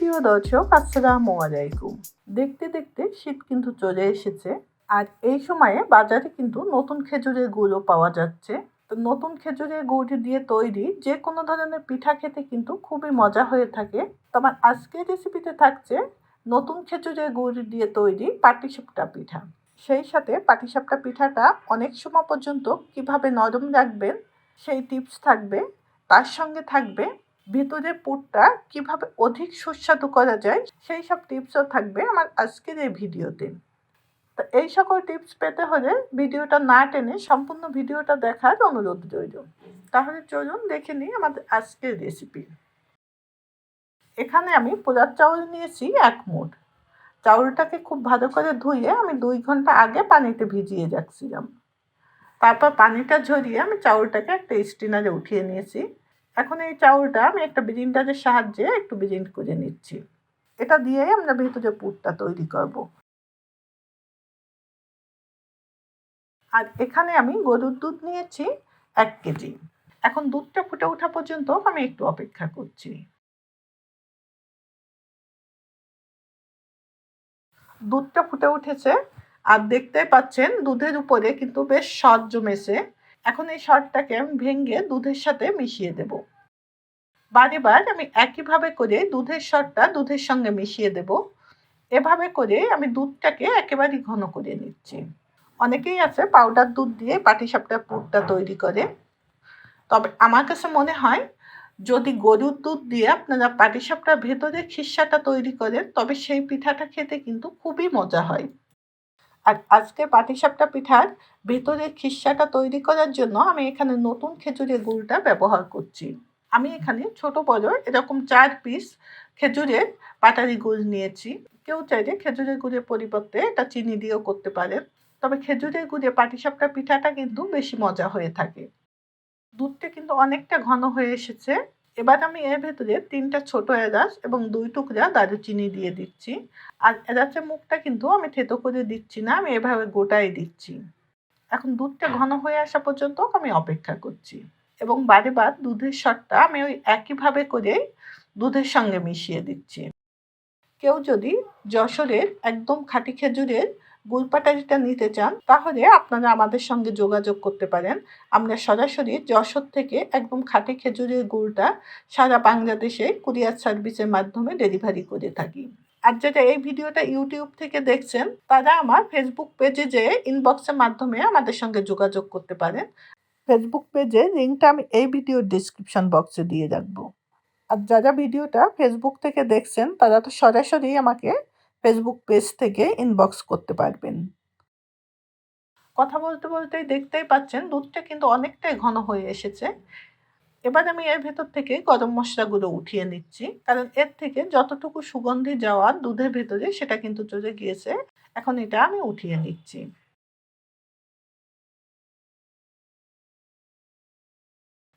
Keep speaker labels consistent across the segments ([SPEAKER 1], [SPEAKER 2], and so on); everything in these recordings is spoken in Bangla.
[SPEAKER 1] প্রিয় দর্শক, আসসালামু আলাইকুম। দেখতে দেখতে শীত কিন্তু চলে এসেছে। আর এই সময়ে বাজারে কিন্তু নতুন খেজুরের গুড়ও পাওয়া যাচ্ছে। তো নতুন খেজুরের গুড় দিয়ে তৈরি যে কোনো ধরনের পিঠা খেতে কিন্তু খুবই মজা হয়ে থাকে। তো আমার আজকের রেসিপিতে থাকছে নতুন খেজুরের গুড় দিয়ে তৈরি পাটিসাপটা পিঠা। সেই সাথে পাটিসাপটা পিঠাটা অনেক সময় পর্যন্ত কিভাবে নরম রাখবেন সেই টিপস থাকবে। তার সঙ্গে থাকবে ভেতরের পুরটা কিভাবে অধিক সুস্বাদু করা যায় সেই সব টিপসও থাকবে আমার আজকের এই ভিডিওতে। তো এই সকল টিপস পেতে হলে ভিডিওটা না টেনে সম্পূর্ণ ভিডিওটা দেখার অনুরোধ রইল। তাহলে চলুন দেখে নিই আমাদের আজকের রেসিপি। এখানে আমি পোলার চাউল নিয়েছি 1 মুঠ। চাউলটাকে খুব ভালো করে ধুয়ে আমি 2 ঘন্টা আগে পানিতে ভিজিয়ে রাখছিলাম। তারপর পানিটা ঝরিয়ে আমি চাউলটাকে একটা স্ট্রেনারে উঠিয়ে নিয়েছি। এখন এই চাউলটা আমি একটা ব্লেন্ডারের সাহায্যে একটু ব্লেন্ড করে নিচ্ছি। এটা দিয়েই আমরা ভেতরে পুরটা তৈরি করব। আর এখানে আমি গরুর দুধ নিয়েছি 1 কেজি। এখন দুধটা ফুটে ওঠা পর্যন্ত আমি একটু অপেক্ষা করছি। দুধটা ফুটে উঠেছে আর দেখতেই পাচ্ছেন দুধের উপরে কিন্তু বেশ সর জমেছে। এখন এই সরটাকে আমি ভেঙে দুধের সাথে মিশিয়ে দেব। বারেবার আমি একইভাবে করে দুধের সরটা দুধের সঙ্গে মিশিয়ে দেব। এভাবে করে আমি দুধটাকে একেবারে ঘন করে নিচ্ছি। অনেকেই আছে পাউডার দুধ দিয়ে পাটিসাপটার পুরটা তৈরি করে। তবে আমার কাছে মনে হয় যদি গরুর দুধ দিয়ে আপনারা পাটিসাপটার ভেতরে খিরসাটা তৈরি করেন তবে সেই পিঠাটা খেতে কিন্তু খুবই মজা হয়। আর আজকে পাটিসাপটা পিঠার ভেতরে খিরসাটা তৈরি করার জন্য আমি এখানে নতুন খেজুরের গুড়টা ব্যবহার করছি। আমি এখানে ছোট বড় এরকম 4 পিস খেজুরের পাটালি গুড় নিয়েছি। কেউ চাইলে খেজুরের গুড়ের পরিবর্তে এটা চিনি দিয়েও করতে পারেন। তবে খেজুরের গুড়ে পাটিসাপটা পিঠাটা কিন্তু বেশি মজা হয়ে থাকে। দুধটা কিন্তু অনেকটা ঘন হয়ে এসেছে। এবার আমি এর ভেতরে 3টা ছোট এলাচ এবং 2 টুকরা দারুচিনি দিয়ে দিচ্ছি। আর এলাচের মুখটা কিন্তু আমি থেতো করে দিচ্ছি না, আমি এভাবে গোটাই দিচ্ছি। এখন দুধটা ঘন হয়ে আসা পর্যন্ত আমি অপেক্ষা করছি এবং বারেবার দুধের সরটা আমি ওই একইভাবে করে দুধের সঙ্গে মিশিয়ে দিচ্ছি। কেউ যদি যশোরের একদম খাঁটি খেজুরের গুড় পাটালিটা নিতে চান তাহলে আপনারা আমাদের সঙ্গে যোগাযোগ করতে পারেন। আমরা সরাসরি যশোর থেকে একদম খাঁটি খেজুরের গুড়টা সারা বাংলাদেশে কুরিয়ার সার্ভিসের মাধ্যমে ডেলিভারি করে থাকি। আর যারা এই ভিডিওটা ইউটিউব থেকে দেখছেন তারা আমার ফেসবুক পেজে যেয়ে ইনবক্সের মাধ্যমে আমাদের সঙ্গে যোগাযোগ করতে পারেন। ফেসবুক পেজের লিঙ্কটা আমি এই ভিডিওর ডেসক্রিপশন বক্সে দিয়ে রাখবো। আর যারা ভিডিওটা ফেসবুক থেকে দেখছেন তারা তো সরাসরি আমাকে ফেসবুক পেজ থেকে ইনবক্স করতে পারবেন। কথা বলতে বলতেই দেখতেই পাচ্ছেন দুধটা কিন্তু অনেকটাই ঘন হয়ে এসেছে। এবার আমি এর ভেতর থেকে গরম মশলাগুলো উঠিয়ে নিচ্ছি, কারণ এর থেকে যতটুকু সুগন্ধি যাওয়া দুধের ভেতরে সেটা কিন্তু চলে গিয়েছে। এখন এটা আমি উঠিয়ে নিচ্ছি।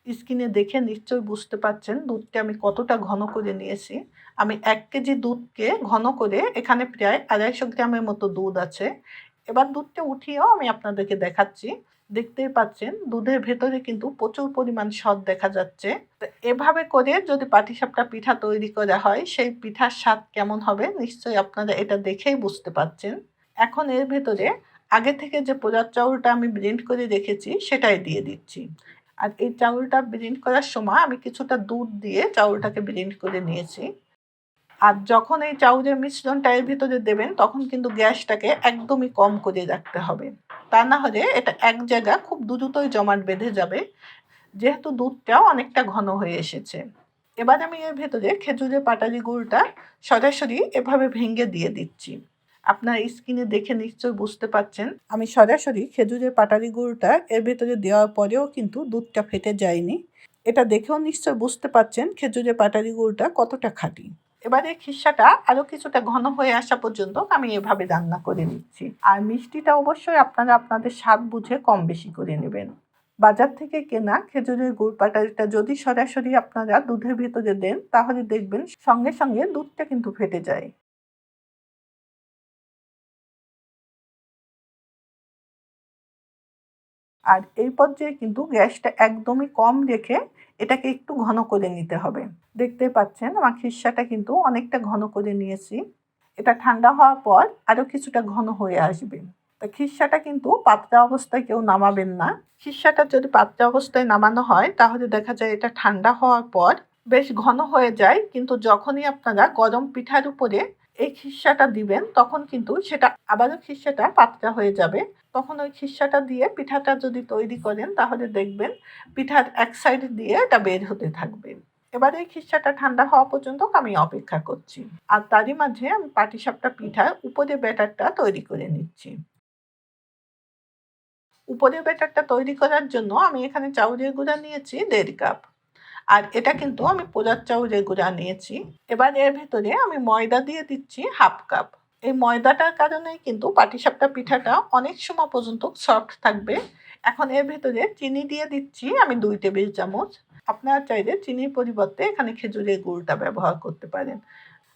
[SPEAKER 1] স্কিনে দেখে নিশ্চয়ই বুঝতে পারছেন দুধটা আমি কতটা ঘন করে নিয়েছি। আমি 1 কেজি দুধকে ঘন করে এখানে প্রায় 250 গ্রামের মতো দুধ আছে। এবার দুধটা উঠিয়েও আমি আপনাদেরকে দেখাচ্ছি। দেখতেই পাচ্ছেন দুধের ভেতরে কিন্তু প্রচুর পরিমাণ সর দেখা যাচ্ছে। তো এভাবে করে যদি পাটিসাপটা পিঠা তৈরি করা হয় সেই পিঠার স্বাদ কেমন হবে নিশ্চয়ই আপনারা এটা দেখেই বুঝতে পারছেন। এখন এর ভেতরে আগে থেকে যে পোলার চাউলটা আমি ব্লেন্ড করে রেখেছি সেটাই দিয়ে দিচ্ছি। আর এই চাউলটা ব্লেন্ড করার সময় আমি কিছুটা দুধ দিয়ে চাউলটাকে ব্লেন্ড করে নিয়েছি। আর যখন এই চাউলের মিশ্রণটা এর ভিতরে দেবেন তখন কিন্তু গ্যাসটাকে একদমই কম করে রাখতে হবে। তা না হলে এটা এক জায়গায় খুব দ্রুতই জমাট বেঁধে যাবে, যেহেতু দুধটাও অনেকটা ঘন হয়ে এসেছে। এবার আমি এর ভেতরে খেজুরের পাটালি গুড়টা সরাসরি এভাবে ভেঙে দিয়ে দিচ্ছি। আপনার স্কিনে দেখে নিশ্চয়ই বুঝতে পারছেন আমি সরাসরি খেজুরের পাটালি গুড়টা এর ভেতরে দেওয়ার পরেও কিন্তু দুধটা ফেটে যায়নি। এটা দেখেও নিশ্চয়ই বুঝতে পারছেন খেজুরের পাটালি গুড়টা কতটা খাঁটি। এবারে খিরসাটা আরও কিছুটা ঘন হয়ে আসা পর্যন্ত আমি এভাবে রান্না করে নিচ্ছি। আর মিষ্টিটা অবশ্যই আপনারা আপনাদের স্বাদ বুঝে কম বেশি করে নেবেন। বাজার থেকে কেনা খেজুরের গুড় পাটালিটা যদি সরাসরি আপনারা দুধের ভিতরে দেন তাহলে দেখবেন সঙ্গে সঙ্গে দুধটা কিন্তু ফেটে যায়। আর এই পর্যায়ে কিন্তু গ্যাসটা একদমই কম রেখে এটাকে একটু ঘন করে নিতে হবে। দেখতে পাচ্ছেন আমার খিরসাটা কিন্তু অনেকটা ঘন করে নিয়েছি। এটা ঠান্ডা হওয়ার পর আরও কিছুটা ঘন হয়ে আসবে। তা খিরসাটা কিন্তু পাতলা অবস্থায় কেউ নামাবেন না। খিরসাটা যদি পাতলা অবস্থায় নামানো হয় তাহলে দেখা যায় এটা ঠান্ডা হওয়ার পর বেশ ঘন হয়ে যায়, কিন্তু যখনই আপনারা গরম পিঠার উপরে এই খিরসাটা দিবেন তখন কিন্তু সেটা আবারও খিরসাটা পাতলা হয়ে যাবে। তখন ওই খিরসাটা দিয়ে পিঠাটা যদি তৈরি করেন তাহলে দেখবেন পিঠার এক সাইড দিয়ে এটা বের হতে থাকবে। এবারে এই খিরসাটা ঠান্ডা হওয়া পর্যন্ত আমি অপেক্ষা করছি। আর তারই মাঝে আমি পাটিসাপটা পিঠার উপরে ব্যাটারটা তৈরি করে নিচ্ছি। উপরের ব্যাটারটা তৈরি করার জন্য আমি এখানে চাউলের গুঁড়া নিয়েছি 1.5 কাপ। আর এটা কিন্তু আমি পোলার চাউলের গুঁড়া নিয়েছি। এবার এর ভেতরে আমি ময়দা দিয়ে দিচ্ছি 1/2 কাপ। এই ময়দাটার কারণেই কিন্তু পাটিসাপটা পিঠাটা অনেক সময় পর্যন্ত সফট থাকবে। এখন এর ভেতরে চিনি দিয়ে দিচ্ছি আমি 2 টেবিল চামচ। আপনারা চাইলে চিনির পরিবর্তে এখানে খেজুরের গুড়টা ব্যবহার করতে পারেন।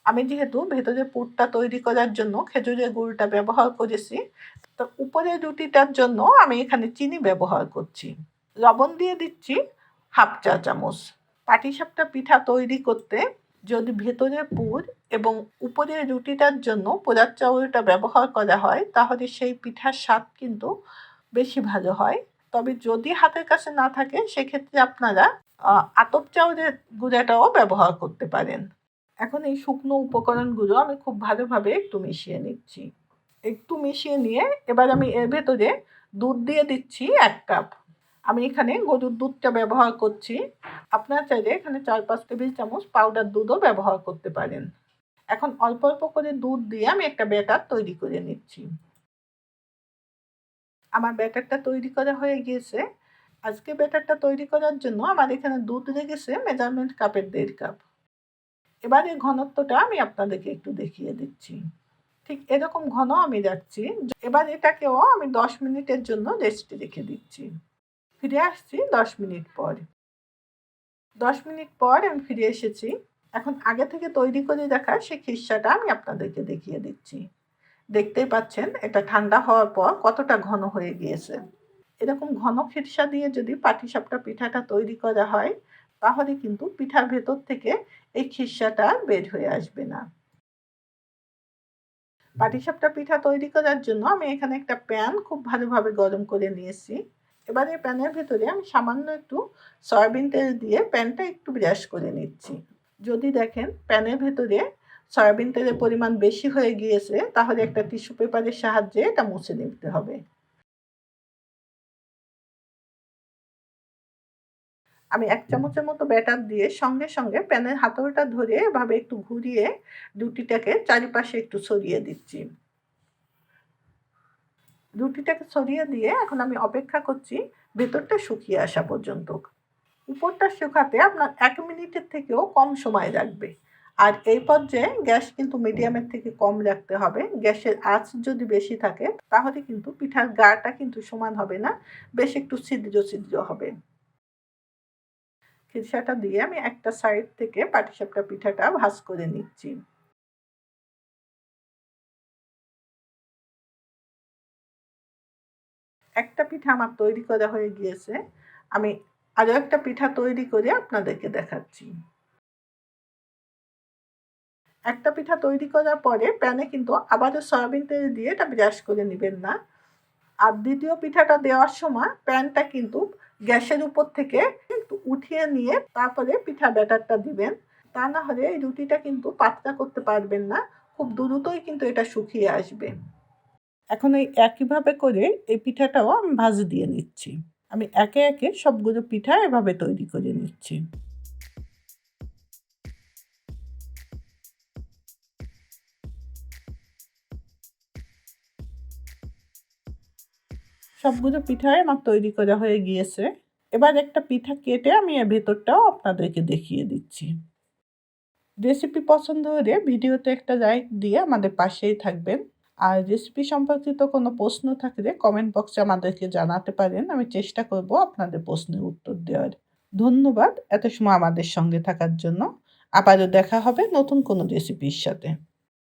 [SPEAKER 1] আমি যেহেতু ভেতরে পুরটা তৈরি করার জন্য খেজুরের গুড়টা ব্যবহার করেছি, তো উপরের রুটিটার জন্য আমি এখানে চিনি ব্যবহার করছি। লবণ দিয়ে দিচ্ছি 1/2 চা চামচ। পাটিসাপটা পিঠা তৈরি করতে যদি ভেতরের পুর এবং উপরের রুটিটার জন্য পোলার চাউলটা ব্যবহার করা হয় তাহলে সেই পিঠার স্বাদ কিন্তু বেশি ভালো হয়। তবে যদি হাতের কাছে না থাকে সেক্ষেত্রে আপনারা আতপ চাউলের গুঁড়াটাও ব্যবহার করতে পারেন। এখন এই শুকনো উপকরণগুলো আমি খুব ভালোভাবে একটু মিশিয়ে নিচ্ছি। একটু মিশিয়ে নিয়ে এবার আমি এর ভেতরে দুধ দিয়ে দিচ্ছি 1 কাপ। আমি এখানে গরুর দুধটা ব্যবহার করছি। আপনারা চাইলে এখানে 4-5 টেবিল চামচ পাউডার দুধও ব্যবহার করতে পারেন। এখন অল্প অল্প করে দুধ দিয়ে আমি একটা ব্যাটার তৈরি করে নিচ্ছি। আমার ব্যাটারটা তৈরি করা হয়ে গিয়েছে। আজকে ব্যাটারটা তৈরি করার জন্য আমার এখানে দুধ লেগেছে মেজারমেন্ট কাপের 1.5 কাপ। এবার এই ঘনত্বটা আমি আপনাদেরকে একটু দেখিয়ে দিচ্ছি। ঠিক এরকম ঘন আমি রাখছি। এবার এটাকেও আমি 10 মিনিটের জন্য রেস্টে রেখে দিচ্ছি। ফিরে আসছি 10 মিনিট পর। 10 মিনিট পর আমি ফিরে এসেছি। এখন আগে থেকে তৈরি করে রাখা সেই খিরসাটা আমি আপনাদেরকে দেখিয়ে দিচ্ছি। দেখতেই পাচ্ছেন এটা ঠান্ডা হওয়ার পর কতটা ঘন হয়ে গিয়েছে। এরকম ঘন খিরসা দিয়ে যদি পাটিসাপটা পিঠাটা তৈরি করা হয় তাহলে কিন্তু পিঠার ভেতর থেকে এই খিরসাটা বের হয়ে আসবে না। পাটিসাপটা পিঠা তৈরি করার জন্য আমি এখানে একটা প্যান খুব ভালোভাবে গরম করে নিয়েছি। এবারে প্যানের ভেতরে আমি সামান্য একটু সয়াবিন তেল দিয়ে প্যানটা একটু ব্রাশ করে নিচ্ছি। যদি দেখেন প্যানের ভেতরে সয়াবিন তেলের পরিমাণ বেশি হয়ে গিয়েছে তাহলে একটা টিস্যু পেপারের সাহায্যে এটা মুছে নিতে হবে। আমি 1 চামচের মতো ব্যাটার দিয়ে সঙ্গে সঙ্গে প্যানের হাতলটা ধরে এভাবে একটু ঘুরিয়ে রুটিটাকে চারিপাশে একটু ছড়িয়ে দিচ্ছি। রুটিটাকে ছড়িয়ে দিয়ে এখন আমি অপেক্ষা করছি ভেতরটা শুকিয়ে আসা পর্যন্ত। উপরটা শুকাতে আপনার 1 মিনিটের থেকেও কম সময় লাগবে। আর এই পর্যায়ে গ্যাস কিন্তু মিডিয়ামের থেকে কম রাখতে হবে। গ্যাসের আঁচ যদি বেশি থাকে তাহলে কিন্তু পিঠার গাটা কিন্তু সমান হবে না, বেশ একটু ছিদ্র ছিদ্র হবে। খিরসাটা দিয়ে আমি একটা সাইড থেকে পাটিসাপটা পিঠাটা ভাঁজ করে নিচ্ছি। একটা পিঠা আমার তৈরি করা হয়ে গিয়েছে। আমি আরও একটা পিঠা তৈরি করে আপনাদেরকে দেখাচ্ছি। একটা পিঠা তৈরি করার পরে প্যানে কিন্তু আবারও সয়াবিন তেল দিয়ে এটা ব্রাশ করে নেবেন না। আর দ্বিতীয় পিঠাটা দেওয়ার সময় প্যানটা কিন্তু গ্যাসের উপর থেকে একটু উঠিয়ে নিয়ে তারপরে পিঠা ব্যাটারটা দিবেন। তা না হলে এই রুটিটা কিন্তু পাতলা করতে পারবেন না। খুব দ্রুতই কিন্তু এটা শুকিয়ে আসবে। এখন এই একইভাবে করে এই পিঠাটাও আমি ভাঁজ দিয়ে নিচ্ছি। আমি একে একে সবগুলো পিঠা এভাবে তৈরি করে নিচ্ছি। সবগুলো পিঠাই আমার তৈরি করা হয়ে গিয়েছে। এবার একটা পিঠা কেটে আমি এর ভেতরটাও আপনাদেরকে দেখিয়ে দিচ্ছি। রেসিপি পছন্দ হলে ভিডিওতে একটা লাইক দিয়ে আমাদের পাশেই থাকবেন। আর রেসিপি সম্পর্কিত কোনো প্রশ্ন থাকলে কমেন্ট বক্সে আমাদেরকে জানাতে পারেন। আমি চেষ্টা করব আপনাদের প্রশ্নের উত্তর দেওয়ার। ধন্যবাদ এত সময় আমাদের সঙ্গে থাকার জন্য। আবারও দেখা হবে নতুন কোনো রেসিপির সাথে।